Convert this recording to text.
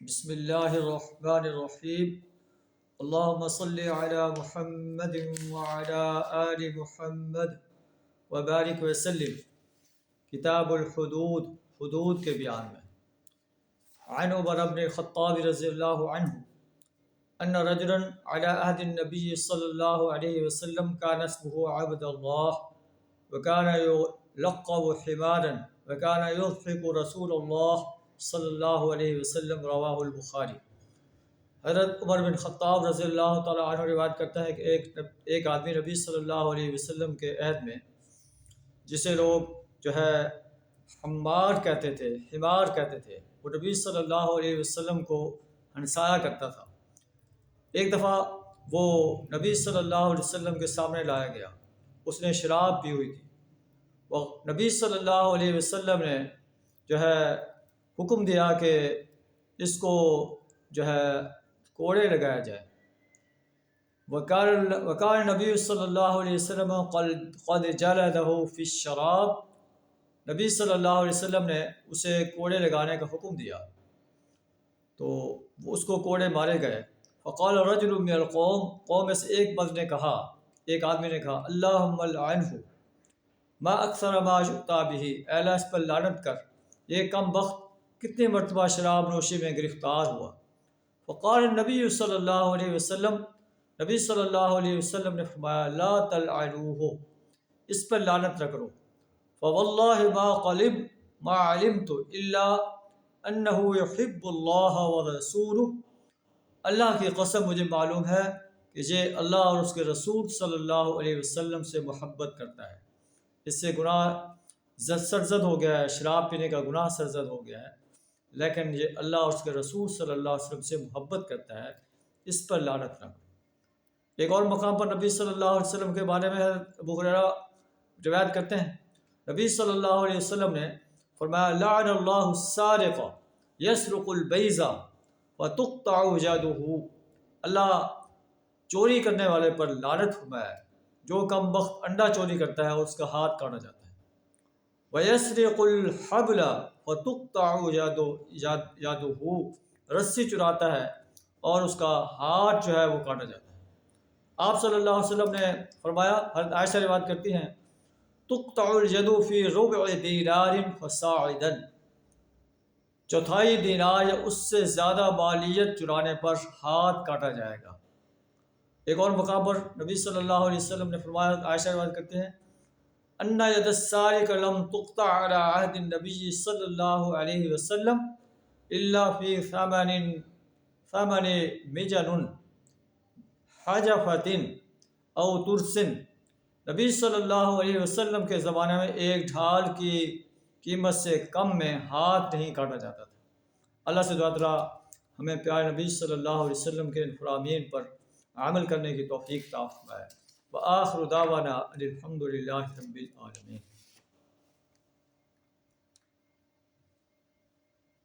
بسم اللہ الرحمن الرحیم اللہم صلی علی محمد وعلی آل محمد وبارک وسلم۔ کتاب الحدود، حدود کے بیان میں۔ عن عمر بن الخطاب رضی اللہ عنہ ان رجلا علی عہد النبی صلی اللہ علیہ وسلم کان اسمہ عبد اللہ وکان یلقب حمارا وکان یضحک رسول اللہ صلی اللہ علیہ وسلم، رواہ البخاری۔ حضرت عمر بن خطاب رضی اللہ تعالیٰ عنہ روایت کرتا ہے کہ ایک آدمی نبی صلی اللہ علیہ وسلم کے عہد میں، جسے لوگ حمار کہتے تھے، حمار کہتے تھے، وہ نبی صلی اللہ علیہ وسلم کو ہنسایا کرتا تھا۔ ایک دفعہ وہ نبی صلی اللہ علیہ وسلم کے سامنے لایا گیا، اس نے شراب پی ہوئی تھی۔ وہ نبی صلی اللہ علیہ وسلم نے حکم دیا کہ اس کو کوڑے لگایا جائے۔ وکان نبی صلی اللہ علیہ وسلم قد جلدہ فی الشراب، نبی صلی اللہ علیہ وسلم نے اسے کوڑے لگانے کا حکم دیا، تو اس کو کوڑے مارے گئے۔ فقال رجل من القوم، قوم میں سے ایک مرد نے کہا، ایک آدمی نے کہا، اللہم لعنہ ما اکثر ما یؤتی بہ، اے اللہ اس پر لعنت کر، یہ کم بخت کتنی مرتبہ شراب نوشی میں گرفتار ہوا۔ فقال النبی صلی اللہ علیہ وسلم، نبی صلی اللہ علیہ وسلم نے فرمایا، لا تلعنوہ، اس پر لعنت نہ کرو۔ فواللہ ما علمت الا انہ یحب اللہ ورسولہ، اللہ کی قسم مجھے معلوم ہے کہ یہ اللہ اور اس کے رسول صلی اللہ علیہ وسلم سے محبت کرتا ہے۔ اس سے گناہ سرزد ہو گیا ہے، شراب پینے کا گناہ سرزد ہو گیا ہے، لیکن یہ اللہ اور اس کے رسول صلی اللہ علیہ وسلم سے محبت کرتا ہے، اس پر لعنت نہ کرو۔ ایک اور مقام پر نبی صلی اللہ علیہ وسلم کے بارے میں ابو ہریرہ روایت کرتے ہیں، نبی صلی اللہ علیہ وسلم نے فرمایا، لعن اللہ السارق یسرق البیض وتقطع یدہ، اللہ چوری کرنے والے پر لعنت فرمایا ہے، جو کم بخت انڈا چوری کرتا ہے اور اس کا ہاتھ کاٹا جاتا ہے۔ وَيَسْرِقُ الْحَبْلَ وَتُقْطَعُ يَدُهُ، رسی چراتا ہے اور اس کا ہاتھ وہ کاٹا جاتا ہے۔ آپ صلی اللہ علیہ وسلم نے فرمایا، حضرت عائشہ روایت کرتی ہیں، تُقْطَعُ الْيَدُ فِي رُبْعِ دِینَارٍ فَصَاعِدًا، چوتھائی دینار یا اس سے زیادہ مالیت چرانے پر ہاتھ کاٹا جائے گا۔ ایک اور مقام پر نبی صلی اللہ علیہ وسلم نے فرمایا، عائشہ روایت کرتے ہیں، ان ید السارق لم تقطع على عہد النبی صلی اللہ علیہ وسلم الا فی ثمن مجن حجفۃ او ترس، نبی صلی اللہ علیہ وسلم کے زمانے میں ایک ڈھال کی قیمت سے کم میں ہاتھ نہیں کاٹا جاتا تھا۔ اللہ سے دعا تعالیٰ ہمیں پیارے نبی صلی اللہ علیہ وسلم کے ان فرامین پر عمل کرنے کی توفیق عطا فرمائے۔ وآخر دعوانا ان الحمد للہ رب العالمین۔